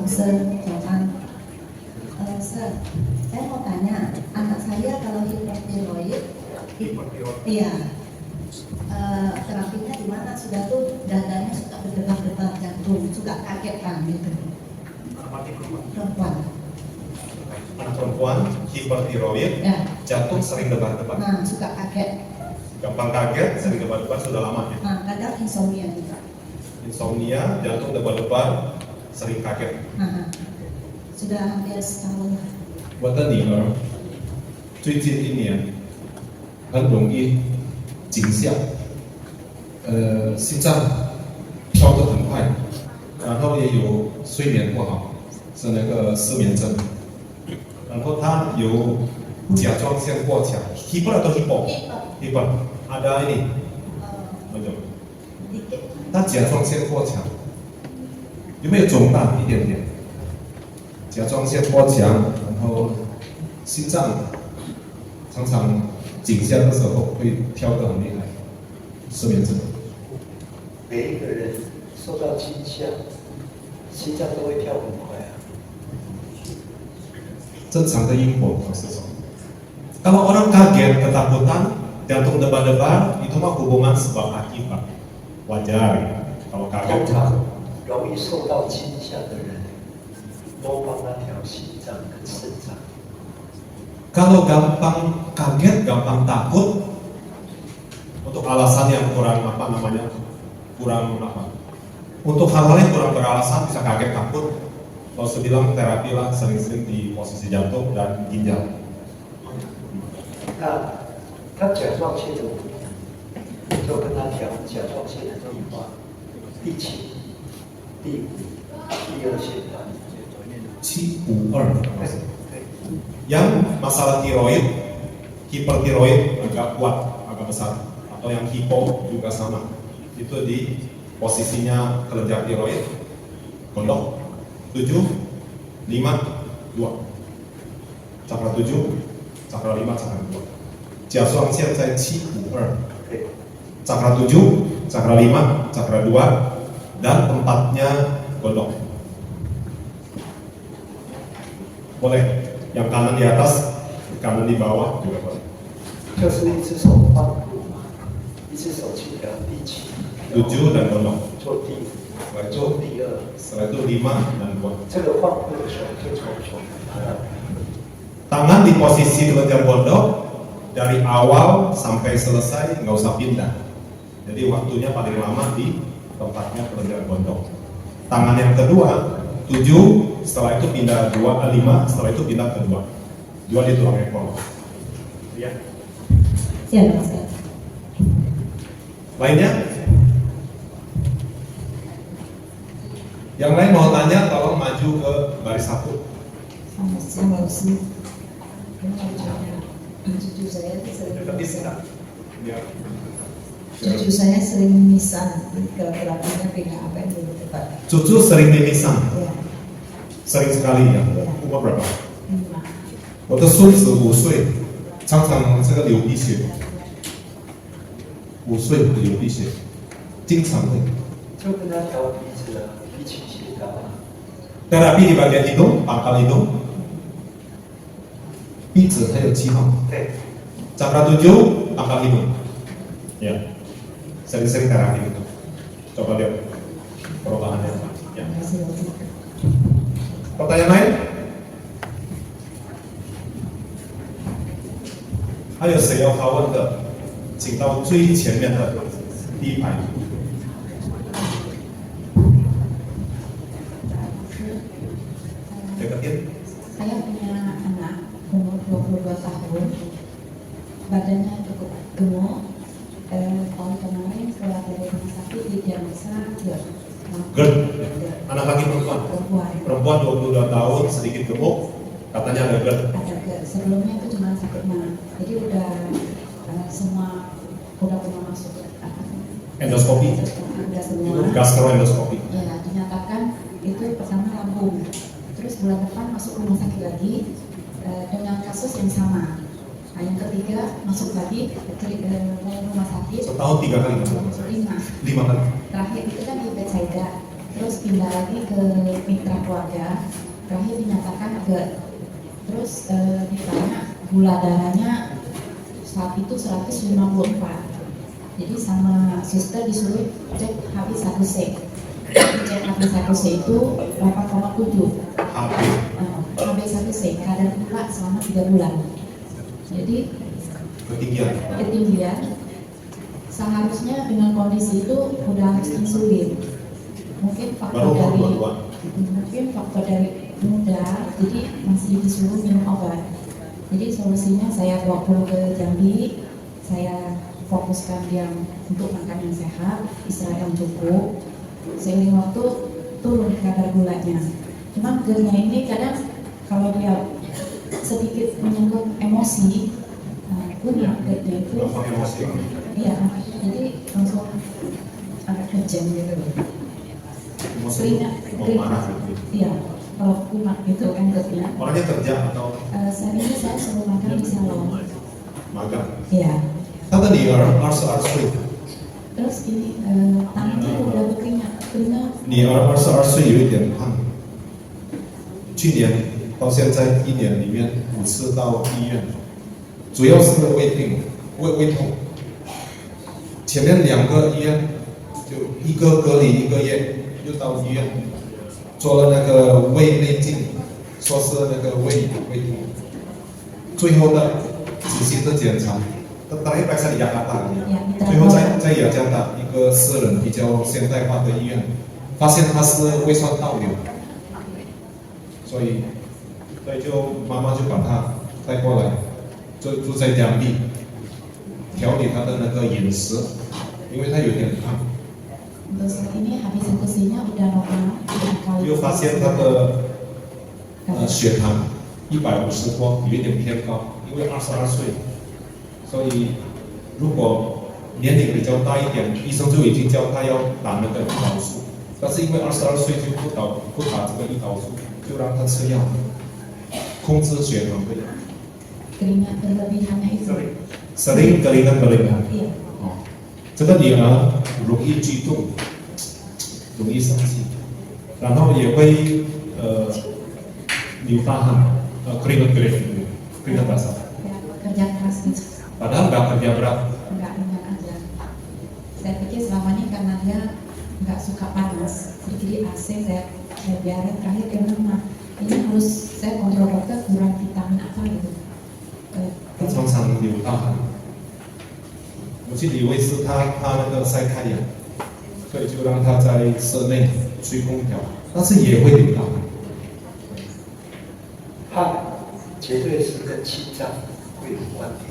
Sir, jangan. Sir, saya mau tanya, anak saya kalau hipertiroid, iya, terapinya di mana? Sudah tuh dadanya suka berdebar-debar jantung, suka kaget kan gitu. Perempuan. Anak perempuan hipertiroid, Ya. jantung sering debar-debar. Nah, suka kaget. Gampang kaget, sering debar-debar sudah lama ya. Nah, kadang insomnia juga. Insomnia, jantung debar-debar, sering kaget. Nah, sudah hampir setahun. 我的女儿最近1年很容易惊吓，心脏跳得很快，然后也有睡眠不好，是那个失眠症。然后她有甲状腺过强 ，hiper atau hipo？hiper ada ini， Dikit. 她甲状腺过强，有没有肿大一点点？甲状腺过强，然后心脏常常惊吓的时候会跳得很厉害，失眠症。每一个人受到惊吓，心脏都会跳很快啊。正常的因果proses. Kalau orang kaget, ketakutan, jantung debar-debar, itu mah hubungan sebab akibat. Wajar ya. Kalau 通 kaget, 常容易受到惊吓的人，多帮他调心脏跟肾脏。 kalau gampang kaget, gampang takut, untuk alasan yang kurang kurang apa? Untuk hal-hal yang kurang beralasan bisa kaget takut. Kalau saya bilang terapi lah sering-sering di posisi jantung dan ginjal. 那他甲状腺的问题，就跟他调甲状腺的计划，第7、第5、第2线段。 752. Yang masalah tiroid, hipertiroid agak kuat, agak besar, atau yang hipo juga sama. Itu di posisinya kelenjar tiroid, gondok 7, 5, 2. Cakra 7, cakra 5, cakra 2. 甲状腺在752. Cakra 7, cakra 5, cakra 2, dan tempatnya gondok. Boleh, yang kanan di atas, kanan di bawah juga boleh. 就是一只手放入嘛，一只手去调第7， 7 dan gondok. 做第5， Setelah itu, 做第2。 setelah itu 5 dan 2. 这个放入的时候就从手拿到。 Tangan di posisi kelenjar gondok dari awal sampai selesai nggak usah pindah. Jadi waktunya paling lama di tempatnya kelenjar gondok. Tangan yang kedua 7, setelah itu pindah 5, setelah itu pindah ke 2. 2 di tulang ekor. Ya. Siap, siap. Lainnya? Yang lain mau tanya tolong maju ke baris 1. Selamat siang, Lausi. Cucu saya sering mimisan. Ya. Cucu saya sering mimisan. Terapinya pindah apa yang lebih tepat? Cucu sering mimisan, Ya, sering sekali ya. Ya. Umur berapa? 5. 我的孙子5岁，常常这个流鼻血，5岁流鼻血，经常会。就跟他调鼻子啊，鼻气血高啊。 Terapi di bagian hidung, pangkal hidung, 鼻子还有7号， 对， cakra 7, pangkal hidung. Ya, sering-sering terapi itu. Coba lihat perubahannya apa. Ya. Terima kasih, Lausi. Pertanyaan lain? 还有谁要发问的？请到最前面的第1排。Deketin. Saya punya anak umur 22 tahun, badannya cukup gemuk. Tahun kemarin setelah dari rumah sakit didiagnosa GERD. GERD. Anak laki perempuan. Perempuan. Perempuan 22 tahun, sedikit gemuk, katanya ada GERD. Ada GERD. Sebelumnya itu cuma sakit mah. Jadi udah semua udah pernah masuk Endoskopi, udah semua. gastroendoskopi. Ya, dinyatakan itu pertama lambung. Terus bulan depan masuk rumah sakit lagi dengan kasus yang sama. Nah, yang ketiga masuk lagi ke rumah sakit. Setahun 3 kali masuk rumah sakit. 5. 5 kali. Terakhir itu kan di Bethsaida. terus pindah lagi ke mitra keluarga, terakhir dinyatakan GERD. Terus ditanya gula darahnya saat itu 154. Jadi sama suster disuruh cek HB1C. Cek HB1C itu 8,7. HB1C kadar gula selama 3 bulan. Jadi ketinggian seharusnya dengan kondisi itu udah harus insulin. Mungkin faktor dari muda, jadi masih disuruh minum obat. Jadi solusinya saya bawa pulang ke Jambi, saya fokuskan dia untuk makan yang sehat, istirahat yang cukup. Seiring waktu turun kadar gulanya. Cuman GERD-nya ini kadang kalau dia sedikit menyangkut emosi, punya GERD-nya itu. Iya, jadi langsung agak kejam gitu. Seringnya, iya, kalau kumat gitu kan GERD-nya. Orangnya kerja atau Saat ini saya selalu makan di salon. magang? Iya. 他的女儿22岁， Terus ini tangannya udah berkeringat. 女儿22岁，有一点胖。去年到现在1年里面5次到医院，主要是胃病、胃痛。前面2个医院，就一个隔离1个月，又到医院做了那个胃内镜，说是那个胃痛。最后的仔细的检查。terakhir periksa di Jakarta,最后在雅加达一个私人比较现代化的医院，发现他是胃酸倒流，所以就妈妈就把他带过来，住在两地，调理他的那个饮食，因为他有点胖。 Untuk saat ini habis eksekusinya udah normal. 又发现他的血糖150多，有一点偏高，因为22岁。 所以，如果年龄比较大一点，医生就已经叫他要打那个胰岛素，但是因为22岁就不打这个胰岛素，就让他吃药，控制血糖的。 Keringat berlebihannya itu. sering keringat berlebihan。 Iya. 哦，这个女儿容易激动，容易生气，然后也会流大汗，keringat basah。 Kerja keras gitu. Padahal nggak kerja berat. Nggak ringan aja. Saya pikir selama ini karena dia nggak suka panas, jadi AC saya biarin, terakhir dia memang ini harus saya kontrol dokter kurang vitamin apa gitu. 他常常流大汗，我记得以为是他那个晒太阳，所以就让他在室内吹空调，但是也会流大汗。汗绝对是跟心脏会有关联。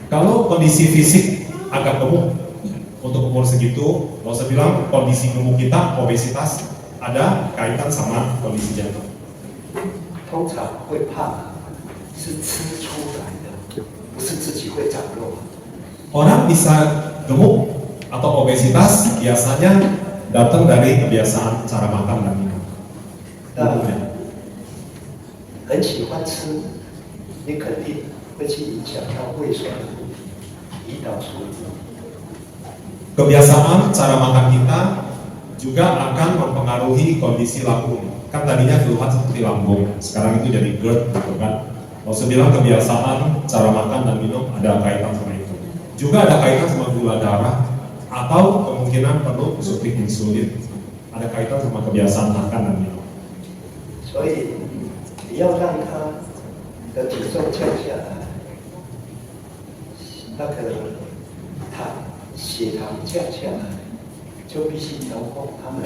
Kalau kondisi fisik agak gemuk untuk umur segitu, mau saya bilang kondisi gemuk kita obesitas ada kaitan sama kondisi jantung. 通常会胖是吃出来的，不是自己会长肉。 Orang bisa gemuk atau obesitas biasanya datang dari kebiasaan cara makan dan minum. 很喜欢吃，你肯定会去影响到胃酸、胰岛素。 Kebiasaan cara makan kita juga akan mempengaruhi kondisi lambung. Kan tadinya keluhan seperti lambung, sekarang itu jadi GERD, gitu kan? Kalau saya bilang kebiasaan cara makan dan minum ada kaitan sama itu. Juga ada kaitan sama gula darah atau kemungkinan perlu suntik insulin. Ada kaitan sama kebiasaan makan dan minum. 所以你要让他的体重降下来，那个血糖降下来，就必须调控他们。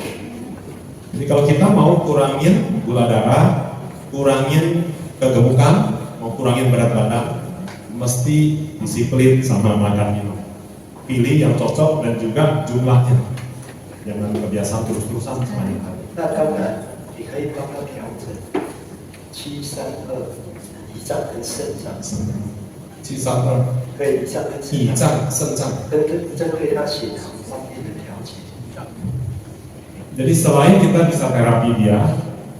Jadi kalau kita mau kurangin gula darah, kurangin kegemukan, mau kurangin berat badan, mesti disiplin sama makan minum. Pilih yang cocok dan juga jumlahnya. Jangan kebiasaan terus-terusan semuanya. 那当然，你可以帮他调整732胰脏跟肾脏， 732可以胰脏跟肾胰脏，脏、肾脏。针对他血糖方面的调节。 Jadi selain kita bisa terapi dia,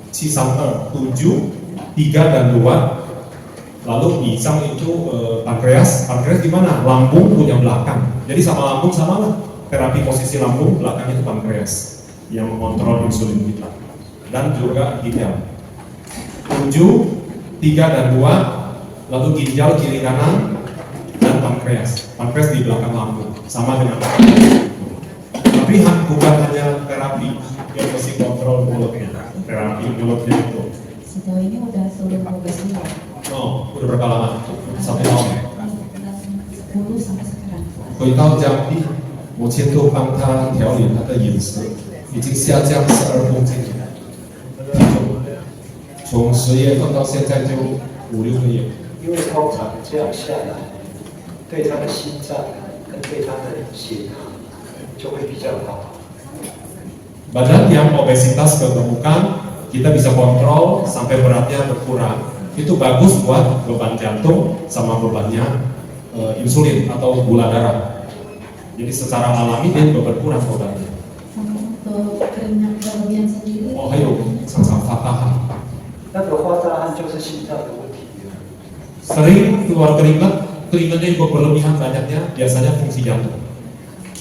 7, 3 dan 2, lalu pisang itu pankreas di mana? Lambung punya belakang. Jadi sama lambung sama lah. Terapi posisi lambung belakang itu pankreas. yang mengontrol insulin kita, dan juga ginjal. 7, 3 dan 2, lalu ginjal kiri kanan, dan pankreas. Pankreas di belakang lambung, sama dengan tapi bukan hanya terapi yang mesti kontrol mulutnya, terapi mulutnya itu. Sejauh ini udah seluruh 12 bulan. Oh, udah berapa lama? 1 tahun. 10 sampai sekarang. 回到家里，我先都帮他调理他的饮食，已经下降12公斤，从10月份到现在就5、6个月。因为通常这样下来，对他的心脏跟对他的血糖就会比较好。 Badan yang obesitas kegemukan, kita bisa kontrol sampai beratnya berkurang. Itu bagus buat beban jantung sama bebannya insulin atau gula darah. Jadi secara alami dia juga berkurang bebannya. Sama untuk keringat berlebihan sendiri. Oh, ayo, sama-sama fathah. 那个花大汗就是心脏的问题。 Sering keluar keringat, keringatnya juga berlebihan banyaknya, biasanya fungsi jantung.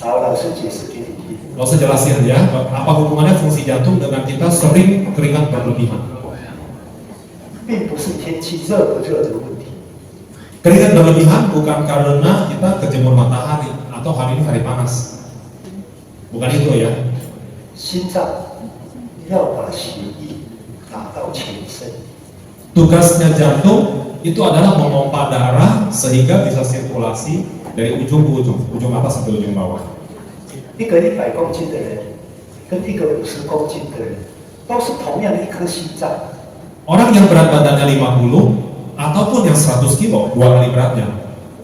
好，老师解释给你听。 Nggak usah jelasin ya, apa hubungannya fungsi jantung dengan kita sering keringat berlebihan? 并不是天气热不热的问题， Keringat berlebihan bukan karena kita kejemur matahari atau hari ini hari panas. Bukan itu ya. 心脏要把血液打到全身， Tugasnya jantung itu adalah memompa darah sehingga bisa sirkulasi dari ujung ke ujung, ujung atas sampai ujung bawah. 一个100公斤的人跟一个50公斤的人，都是同样的一颗心脏， Orang yang berat badannya 50 ataupun yang 100 kilo, 2 kali beratnya,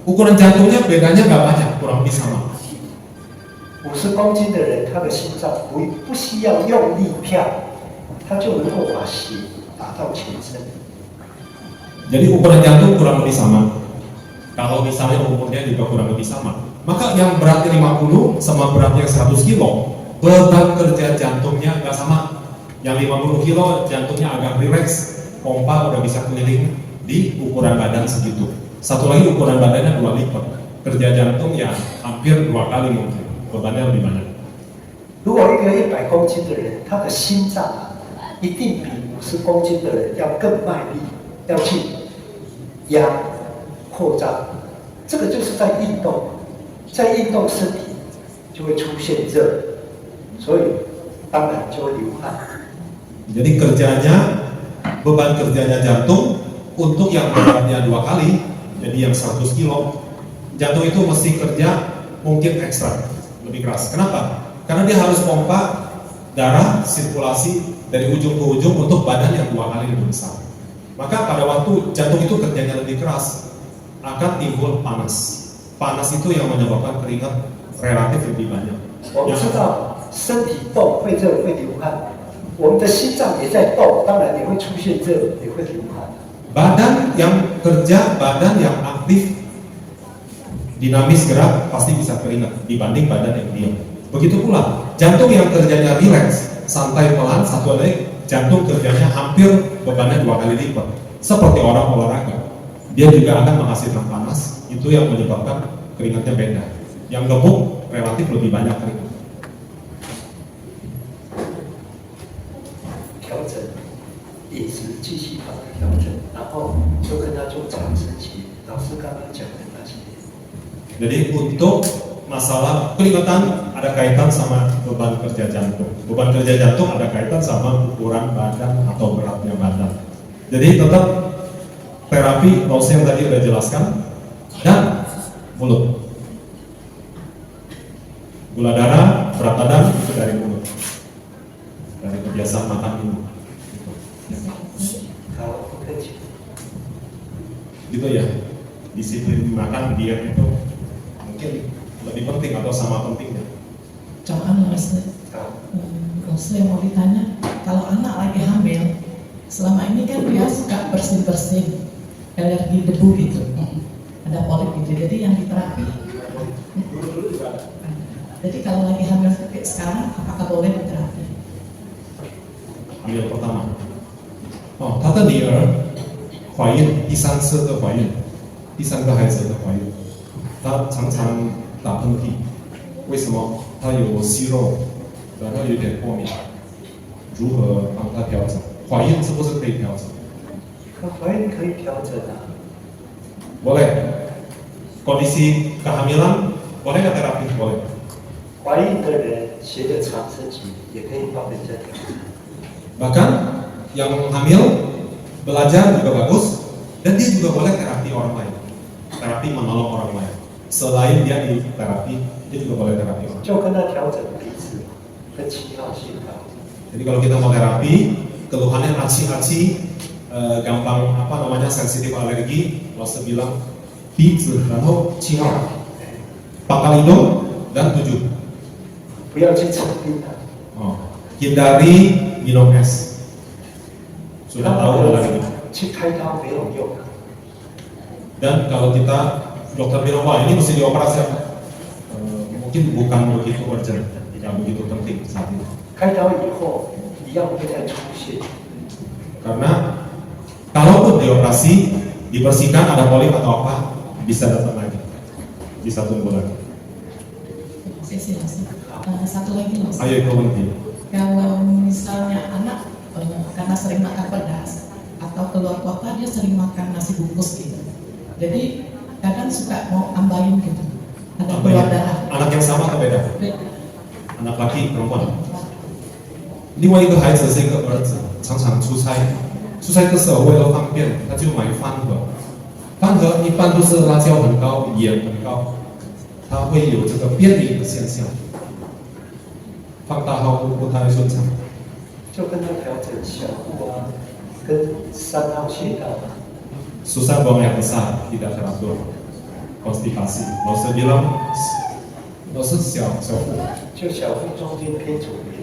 ukuran jantungnya bedanya nggak banyak, kurang lebih sama. 50公斤的人，他的心脏不需要用力跳，他就能够把血打到全身。 Jadi ukuran jantung kurang lebih sama. Kalau misalnya umurnya juga kurang lebih sama, maka yang beratnya 50 sama beratnya 100 kilo, beban kerja jantungnya nggak sama. Yang 50 kilo jantungnya agak rileks, pompa udah bisa keliling di ukuran badan segitu. Satu lagi ukuran badannya 2 lipat, kerja jantung ya hampir 2 kali mungkin, bebannya lebih banyak. 如果一个100公斤的人，他的心脏一定比50公斤的人要更卖力，要去压扩张，这个就是在运动，在运动身体就会出现热，所以当然就会流汗。 Jadi kerjanya, beban kerjanya jantung untuk yang beratnya 2 kali, jadi yang 100 kilo, jantung itu mesti kerja mungkin ekstra, lebih keras. Kenapa? Karena dia harus pompa darah sirkulasi dari ujung ke ujung untuk badan yang 2 kali lebih besar. Maka pada waktu jantung itu kerjanya lebih keras, akan timbul panas. Panas itu yang menyebabkan keringat relatif lebih banyak. 我们知道身体动会热会流汗，我们的心脏也在动，当然也会出现热，也会流汗。 Badan yang kerja, badan yang aktif, dinamis gerak pasti bisa keringat dibanding badan yang diam. Begitu pula jantung yang kerjanya rileks, santai pelan, satu lagi jantung kerjanya hampir bebannya 2 kali lipat. Seperti orang olahraga, dia juga akan menghasilkan panas, itu yang menyebabkan keringatnya beda. Yang gemuk relatif lebih banyak keringat. 调整饮食，继续把它调整，然后就跟他做长时期。老师刚刚讲的那些， Jadi untuk masalah keringatan ada kaitan sama beban kerja jantung. Beban kerja jantung ada kaitan sama ukuran badan atau beratnya badan. Jadi tetap terapi Rose yang tadi udah jelaskan, dan mulut. Gula darah, berat badan itu dari mulut, dari kebiasaan makan minum. 好，不客气。 Gitu ya. Disiplin makan diet itu mungkin lebih penting atau sama pentingnya. Jangan Mas, Rose mau ditanya, kalau anak lagi hamil, selama ini kan dia suka bersin-bersin, alergi debu gitu, ada polip gitu, jadi yang diterapi. Jadi kalau lagi hamil kayak sekarang, apakah boleh diterapi? Hamil pertama. Oh, 她的女儿怀孕第3次的怀孕，第3个孩子的怀孕，她常常打喷嚏，为什么？她有息肉，然后有点过敏，如何帮他调整？怀孕是不是可以调整？怀孕可以调整啊。 Boleh. Kondisi kehamilan boleh nggak terapi? Boleh. 怀孕的人学的长生级也可以帮人家调整。 Bahkan yang hamil belajar juga bagus dan dia juga boleh terapi orang lain. Terapi menolong orang lain. Selain dia di terapi, dia juga boleh terapi orang. 就跟他调整鼻子跟7号心跳。 Jadi kalau kita mau terapi, keluhannya aci-aci, gampang apa namanya sensitif alergi, Lose bilang bizu, lalu 7号, pangkal hidung dan 7. 不要去吃冰的。 Hindari minum es. Sudah tahu alergi. 去开刀没有用。 Dan kalau kita dokter bilang wah ini mesti dioperasi, mungkin bukan begitu urgent, tidak begitu penting saat ini. 开刀以后一样会再出现。 Karena kalaupun dioperasi, dibersihkan ada polip atau apa, bisa datang lagi, bisa tumbuh lagi. Satu lagi Mas. Ayo itu penting. Kalau misalnya anak karena sering makan pedas atau keluar kota dia sering makan nasi bungkus gitu. Jadi kadang suka mau ambain gitu. Ada keluar darah. Anak yang sama atau beda? Anak laki perempuan. 另外一个孩子是一个儿子，常常出差的时候为了方便，他就买饭盒。饭盒一般都是辣椒很高、盐很高，他会有这个便秘的现象。放大后不太顺畅。就跟他调整小腹啊，跟3号穴道。 Susah buang air besar, tidak teratur. Konstipasi. Lose bilang, lose 小腹。 就小腹中间偏左边。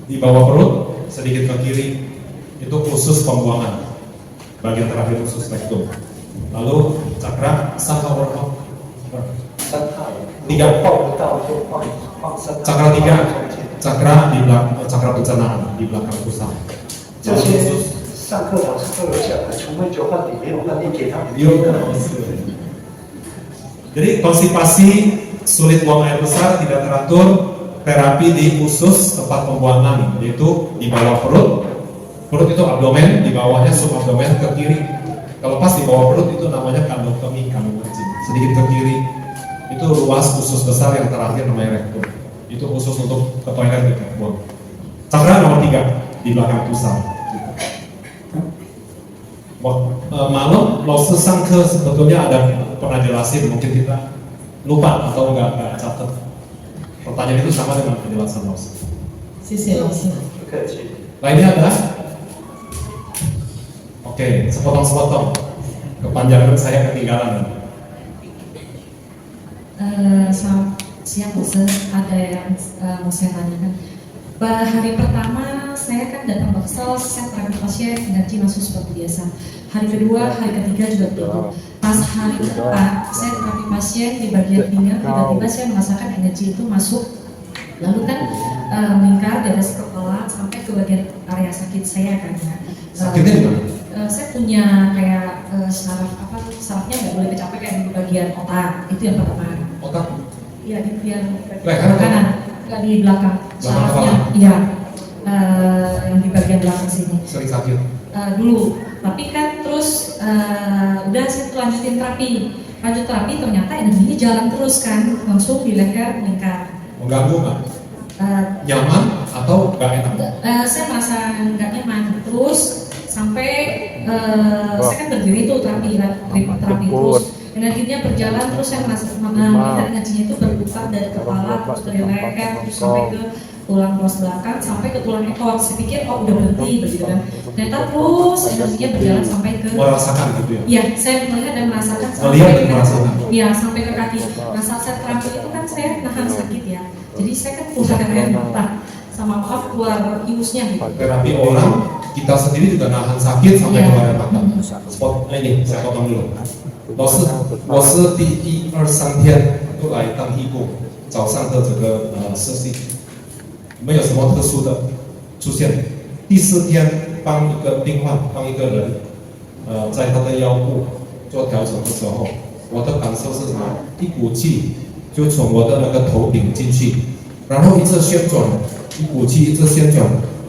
Di bawah perut, sedikit ke kiri, itu khusus pembuangan. Bagian terakhir khusus rektum. Lalu cakra, saka warna. 3号。 Tiga. 抱不到就放3号。 Cakra 3, cakra di belakang, cakra pencernaan di belakang pusat. 这些上课老师都有讲的，除非就换你没有换，你给他们。 Jadi konstipasi, sulit buang air besar, tidak teratur, terapi di usus tempat pembuangan, yaitu di bawah perut. Perut itu abdomen, di bawahnya subabdomen ke kiri. Kalau pas di bawah perut itu namanya kandotomi, kandung kecil. Sedikit ke kiri, itu ruas usus besar yang terakhir namanya rektum. Itu khusus untuk ke toilet gitu, buang. Cakra nomor 3 di belakang pusat. Malam Lose Sangke sebetulnya ada pernah jelasin, mungkin kita lupa atau nggak catat. Pertanyaan itu sama dengan penjelasan Lose. Sisi Lose. Lainnya ada? Oke, sepotong-sepotong. Kepanjangan saya ketinggalan. Siang Lose, ada yang mau saya tanyakan. Hari pertama saya kan datang ke Baksal, saya terapi pasien, energi masuk seperti biasa. Hari kedua, hari ketiga juga begitu. Pas hari keempat, saya terapi pasien di bagian pinggang, tiba-tiba saya merasakan energi itu masuk. Lalu kan meningkat dari kepala sampai ke bagian area sakit saya kan. Sakitnya di mana? Saya punya kayak sarafnya nggak boleh kecapai kayak di bagian otak, itu yang pertama. Otak? Iya, di bagian Leher kanan, nggak di belakang. Sarafnya, iya, yang di bagian belakang sini. Sering sakit? Dulu, tapi kan terus udah saya lanjutin terapi. Lanjut terapi ternyata energinya jalan terus kan, langsung di leher meningkat. Mengganggu nggak? Nyaman atau nggak enak? Saya merasa nggak nyaman terus sampai saya kan berdiri tuh terapi terus energinya berjalan terus saya merasa melihat energinya itu berputar dari kepala terus dari leher terus sampai ke tulang ruas belakang sampai ke tulang ekor. Saya pikir oh udah berhenti begitu kan, ternyata terus energinya berjalan sampai ke merasakan gitu ya? Iya, saya melihat dan merasakan merasakan. Sampai ke kaki. Nah saat saya terapi itu kan saya nahan sakit ya, jadi saya kan keluar air mata sama keluar iusnya gitu. Terapi orang kita sendiri juga nahan sakit sampai keluar air mata. Spot ini saya potong dulu. 我是第1、2、3天都来当义工，早上的这个设计没有什么特殊的出现。第4天帮一个病患，帮一个人，在他的腰部做调整的时候，我的感受是什么？一股气就从我的那个头顶进去，然后一直旋转，一股气一直旋转，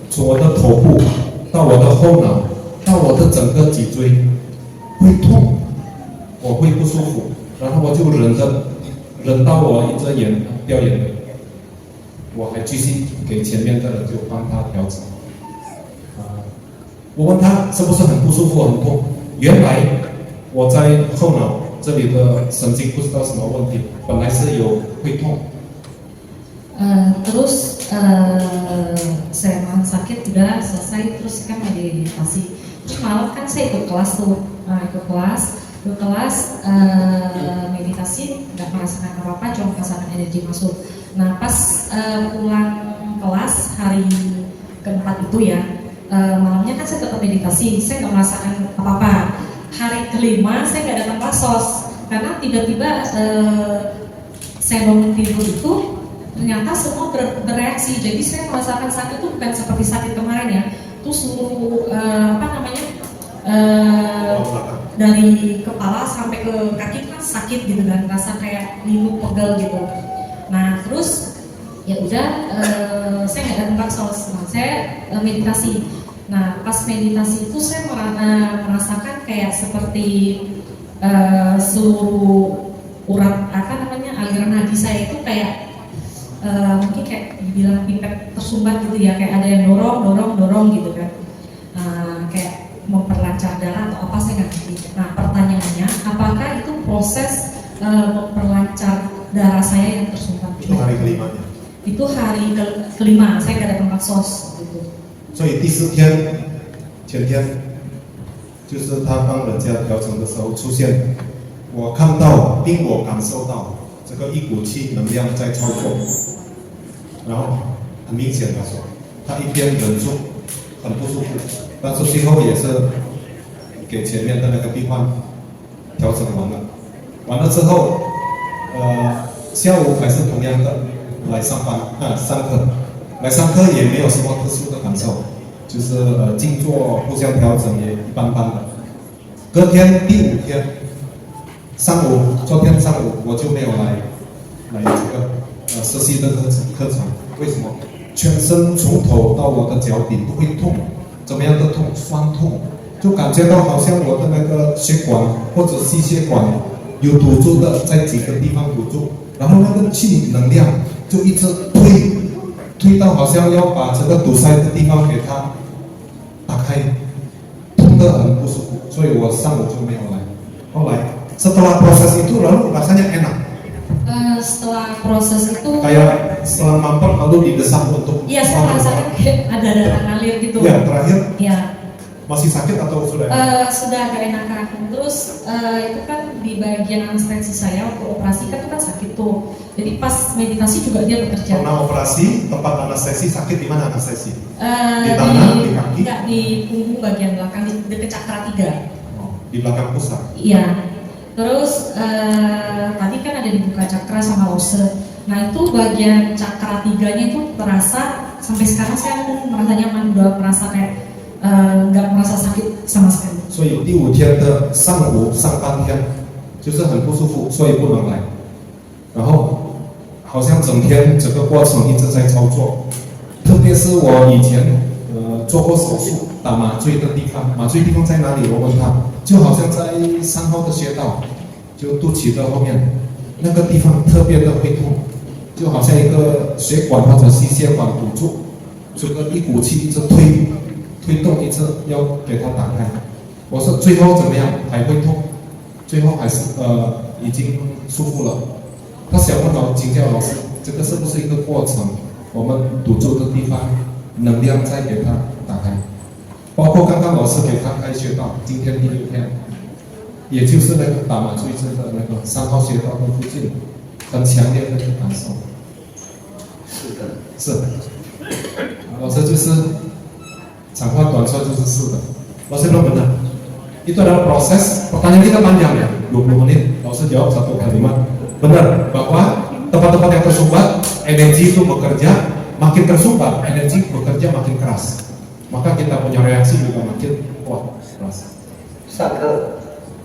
从我的头部到我的后脑，到我的整个脊椎，会痛，我会不舒服，然后我就忍到我一直掉眼泪，我还继续给前面的人就帮他调整。我问他是不是很不舒服很痛，原来我在后脑这里的神经不知道什么问题，本来是会痛。Terus saya malah sakit udah selesai, terus kan meditasi. Terus malam kan saya ikut kelas tuh, ikut kelas meditasi, nggak merasakan apa-apa, cuma merasakan energi masuk. Nah pas pulang kelas hari keempat itu ya, malamnya kan saya tetap meditasi, saya nggak merasakan apa-apa. Hari kelima saya nggak datang klasos karena tiba-tiba saya bangun tidur itu ternyata semua bereaksi. Jadi saya merasakan sakit itu bukan seperti sakit kemarin ya, itu seluruh dari kepala sampai ke kaki kan sakit gitu kan, rasa kayak linu pegel gitu. Nah terus ya udah saya nggak datang klasos, saya meditasi. Nah pas meditasi itu saya merasakan kayak seperti seluruh urat aliran nadi saya itu kayak mungkin kayak dibilang pipet tersumbat gitu ya, kayak ada yang dorong gitu kan, kayak memperlancar darah atau apa saya nggak ngerti. Nah pertanyaannya, apakah itu proses memperlancar darah saya yang tersumbat? Itu hari kelimanya. Itu hari kelima saya nggak datang klasos gitu. 所以第4天前天就是他帮人家调整的时候出现，我看到并我感受到这个一股气能量在操作，然后很明显的说，他一边忍住很不舒服，但是最后也是给前面的那个病患调整完了之后，下午还是同样的来上课，来上课也没有什么特殊的感受，就是静坐互相调整也一般般的。隔天第5天上午，昨天上午我就没有来这个实习的课程，为什么？全身从头到我的脚底都会痛，怎么样的痛？酸痛，就感觉到好像我的那个血管或者心血管有堵住的，在几个地方堵住，然后那个气能量就一直推到好像要把这个堵塞的地方给它打开，痛得很不舒服，所以我上午就没有来。后来setelah proses itu lalu rasanya enak. Setelah proses itu kayak setelah mampir lalu didesak untuk. Iya, saya merasakan kayak ada darah ngalir gitu. Ya, terakhir. Iya. Masih sakit atau sudah? Sudah agak enakan. Terus itu kan di bagian anestesi saya waktu operasi kan itu kan sakit tuh. Jadi pas meditasi juga dia bekerja. Pernah operasi, tempat anestesi sakit di mana anestesi? Di tangan, di kaki? Enggak, di punggung bagian belakang, di dekat cakra 3. Oh, di belakang pusat. Iya. Terus tadi kan ada dibuka cakra sama lose. Nah itu bagian cakra 3-nya itu terasa sampai sekarang saya merasa nyaman, udah merasa kayak nggak merasa sakit sama sekali. 所以第5天的上午上半天就是很不舒服，所以不能来。然后好像整天整个过程一直在操作，特别是我以前做过手术打麻醉的地方，麻醉地方在哪里？我问他，就好像在3号的穴道，就肚脐的后面那个地方特别的会痛，就好像一个血管或者心血管堵住，这个一股气一直推动一直要给它打开。我说最后怎么样？还会痛，最后还是已经舒服了。他想问请教老师，这个是不是一个过程？我们堵住的地方，能量再给它打开。包括刚刚老师给他开穴道，今天第6天，也就是那个打麻醉针的那个3号穴道的附近，很强烈的一个感受。是的，是。老师就是长话短说就是是的。老师belum benar. Itu adalah proses. Pertanyaan kita panjang ya, 20 menit. Lalu saya jawab 1 kalimat. Benar bahwa tempat-tempat yang tersumbat, energi itu bekerja makin tersumbat, energi bekerja makin keras. Maka kita punya reaksi juga makin kuat keras. 上课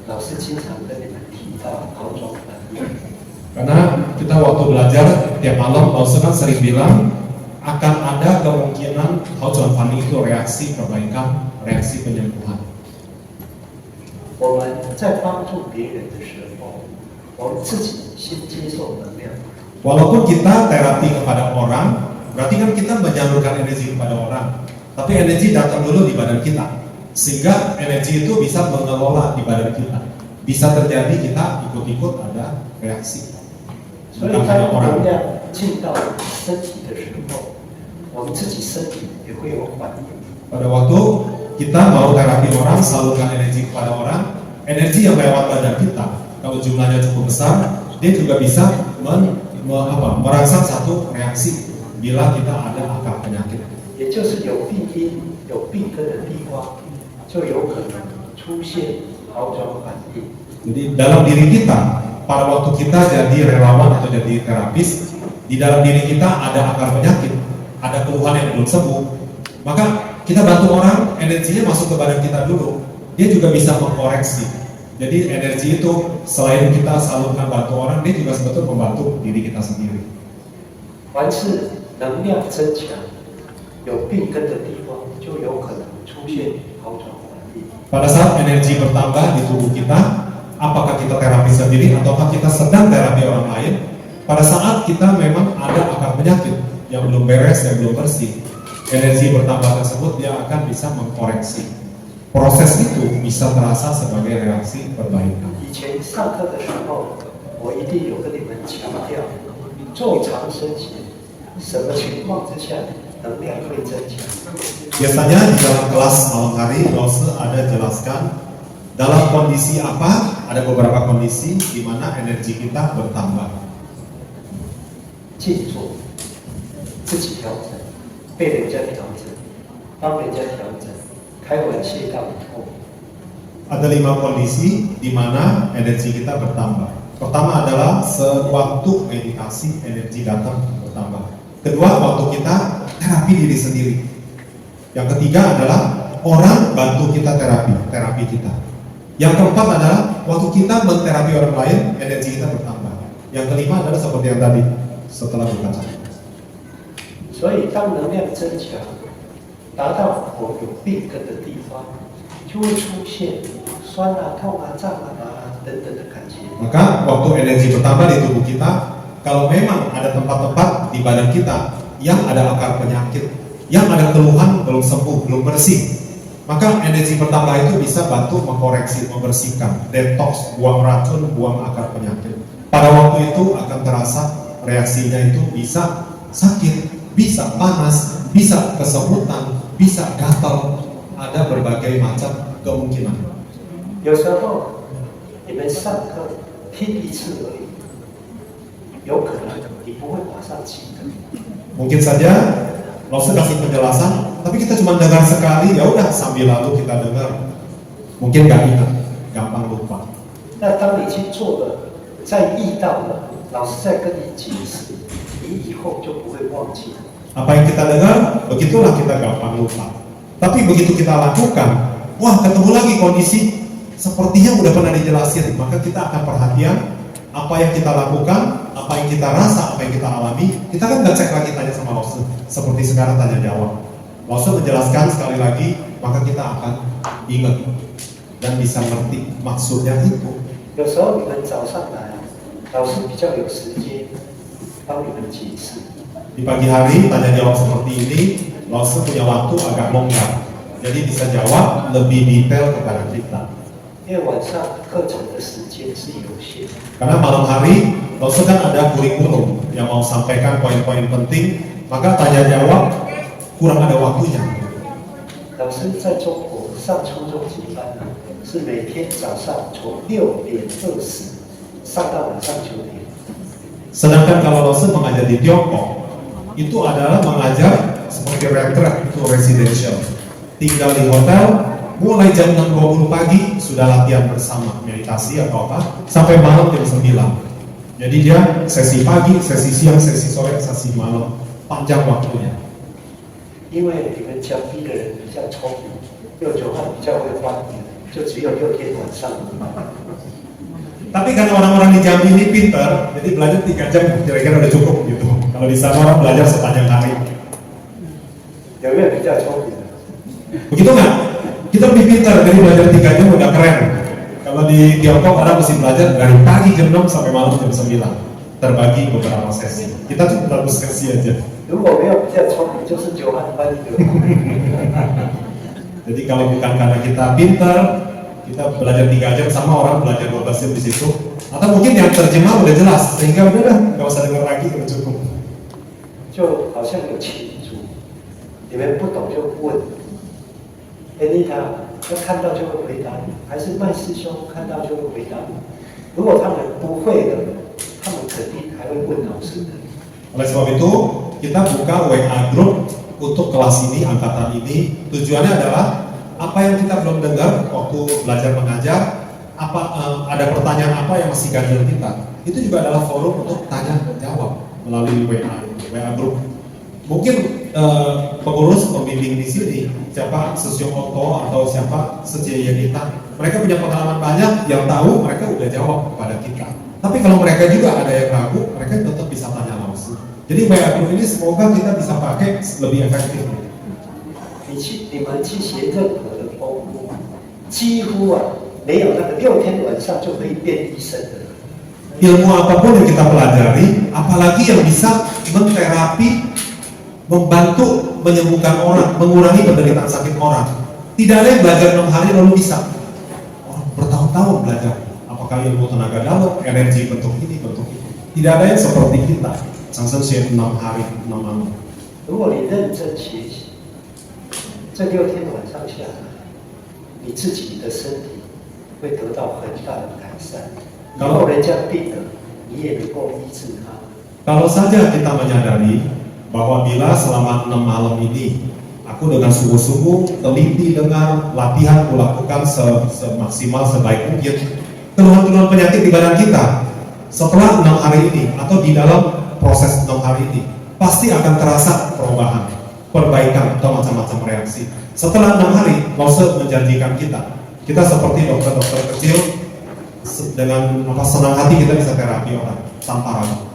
老师经常跟你们提到好转能量。Karena kita waktu belajar tiap malam, Lao Tzu kan sering bilang akan ada kemungkinan Hao Chuan Fan itu reaksi perbaikan, reaksi penyembuhan. 我们在帮助别人的时候，我们自己先接受能量。 Walaupun kita terapi kepada orang, berarti kan kita menyalurkan energi kepada orang. Tapi energi datang dulu di badan kita, sehingga energi itu bisa mengelola di badan kita. Bisa terjadi kita ikut-ikut ada reaksi. 所以 Bukan 当 hanya orang. 能量进到身体的时候，我们自己身体也会有反应。 Pada waktu kita mau terapi orang, salurkan energi kepada orang, energi yang lewat badan kita, kalau jumlahnya cukup besar, dia juga bisa merangsang satu reaksi bila kita ada akar penyakit. 也就是有病因、有病根的地方，就有可能出现好转反应。 Jadi dalam diri kita, pada waktu kita jadi relawan atau jadi terapis, di dalam diri kita ada akar penyakit, ada keluhan yang belum sembuh, maka kita bantu orang, energinya masuk ke badan kita dulu, dia juga bisa mengkoreksi. Jadi energi itu selain kita salurkan bantu orang, dia juga sebetulnya membantu diri kita sendiri. 凡是能量增强、有病根的地方，就有可能出现好转反应。 Pada saat energi bertambah di tubuh kita, apakah kita terapi sendiri ataukah kita sedang terapi orang lain, pada saat kita memang ada akar penyakit yang belum beres, yang belum bersih, energi bertambah tersebut dia akan bisa mengkoreksi. Proses itu bisa terasa sebagai reaksi perbaikan. 以前上课的时候，我一定有跟你们强调，做长生型，什么情况之下能量会增强？ Biasanya di dalam kelas malam hari, Lao Tzu ada jelaskan dalam kondisi apa, ada beberapa kondisi di mana energi kita bertambah. 静坐，自己调整，被人家调整，帮人家调整，开完泄到以后， Ada 5 kondisi di mana energi kita bertambah. Pertama adalah sewaktu meditasi energi datang bertambah. Kedua, waktu kita terapi diri sendiri. Yang ketiga adalah orang bantu kita terapi kita. Yang keempat adalah waktu kita menterapi orang lain, energi kita bertambah. Yang kelima adalah seperti yang tadi setelah berkaca. 所以当能量增强，达到我有病根的地方，就会出现酸啊、痛啊、胀啊、麻啊等等的感觉。 Maka waktu energi bertambah di tubuh kita, kalau memang ada tempat-tempat di badan kita yang ada akar penyakit, yang ada keluhan belum sembuh, belum bersih, maka energi bertambah itu bisa bantu mengkoreksi, membersihkan, detox, buang racun, buang akar penyakit. Pada waktu itu akan terasa reaksinya itu bisa sakit, bisa panas, bisa kesemutan, bisa gatal, ada berbagai macam kemungkinan. 有时候你们上课听一次而已，有可能你不会马上记得。 Mungkin saja Lao Tzu kasih penjelasan, tapi kita cuma dengar sekali, ya udah sambil lalu kita dengar, mungkin gak ingat, gampang lupa. 那当你去做了，再遇到了，老师再跟你解释，你以后就不会忘记了。 Apa yang kita dengar, begitulah kita gampang lupa. Tapi begitu kita lakukan, wah ketemu lagi kondisi sepertinya udah pernah dijelasin, maka kita akan perhatian apa yang kita lakukan, apa yang kita rasa, apa yang kita alami. Kita kan nggak cek lagi tanya sama Lao Tzu, seperti sekarang tanya jawab. Lao Tzu menjelaskan sekali lagi, maka kita akan ingat dan bisa ngerti maksudnya itu. 有时候你们早上来，老师比较有时间帮你们解释。 Di pagi hari tanya jawab seperti ini, Lao Tzu punya waktu agak longgar, jadi bisa jawab lebih detail kepada kita. 因为晚上课程的时间是有限的， Karena malam hari, Lao Tzu kan ada kurikulum yang mau sampaikan poin-poin penting, maka tanya jawab kurang ada waktunya. 老师在中国上初中级班呢，是每天早上从6:20上到晚上9点。 Sedangkan kalau Lao Tzu mengajar di Tiongkok, itu adalah mengajar seperti retreat, itu residential. Tinggal di hotel, mulai jam 6.20 pagi sudah latihan bersama, meditasi atau apa, sampai malam jam 9. Jadi dia sesi pagi, sesi siang, sesi sore, sesi malam, panjang waktunya. 因为你们讲逼的人比较聪明，6、9号比较会翻译，就只有6天晚上。Tapi karena orang-orang di Jambi ini pintar, jadi belajar 3 jam kira-kira udah cukup gitu. Kalau di sana orang belajar sepanjang hari. 有没有比较聪明的？ Begitu nggak? Kita lebih pintar, jadi belajar 3 jam udah keren. Kalau di Tiongkok orang mesti belajar dari pagi jam 6 sampai malam jam 9. Terbagi beberapa sesi. Kita cuma 100 sesi aja. 如果没有比较聪明，就是9按班的。 Jadi kalau bukan karena kita pintar, kita belajar 3 jam sama orang belajar 12 jam di situ. Atau mungkin yang terjemah udah jelas, sehingga udah nggak usah dengar lagi, udah cukup. 就好像有群组，你们不懂就问 ，Anita 要看到就会回答你，还是麦师兄看到就会回答你。如果他们不会的，他们肯定还会问老师的。 Oleh sebab itu, kita buka WA group untuk kelas ini, angkatan ini. Tujuannya adalah apa yang kita belum dengar waktu belajar mengajar, ada pertanyaan apa yang masih ganjil kita. Itu juga adalah forum untuk tanya jawab melalui WA group. Mungkin pengurus pembimbing di sini, siapa Sesio Otto atau siapa sejaya kita, mereka punya pengalaman banyak, yang tahu mereka udah jawab kepada kita. Tapi kalau mereka juga ada yang ragu, mereka tetap bisa tanya langsung. Jadi WA group ini semoga kita bisa pakai lebih efektif. 你们去学任何的功夫，几乎没有那个6天晚上就可以变医生的。 Ilmu apapun yang kita pelajari, apalagi yang bisa menterapi, membantu menyembuhkan orang, mengurangi penderitaan sakit orang. Tidak ada yang belajar 6 hari lalu bisa. Orang bertahun-tahun belajar. Apakah ilmu tenaga dalam, energi bentuk ini, bentuk itu. Tidak ada yang seperti kita. Sang-sang 6 hari, 6 malam. 如果你认真学习，这6天晚上下来，你自己的身体会得到很大的改善。以后人家病了，你也能够医治他。 Kalau saja kita menyadari bahwa bila selama 6 malam ini aku dengan sungguh-sungguh teliti dengan latihan kulakukan semaksimal sebaik mungkin, keluhan-keluhan penyakit di badan kita setelah 6 hari ini atau di dalam proses 6 hari ini pasti akan terasa perubahan, perbaikan atau macam-macam reaksi. Setelah 6 hari, Lause menjanjikan kita seperti dokter-dokter kecil dengan senang hati kita bisa terapi orang tanpa ragu.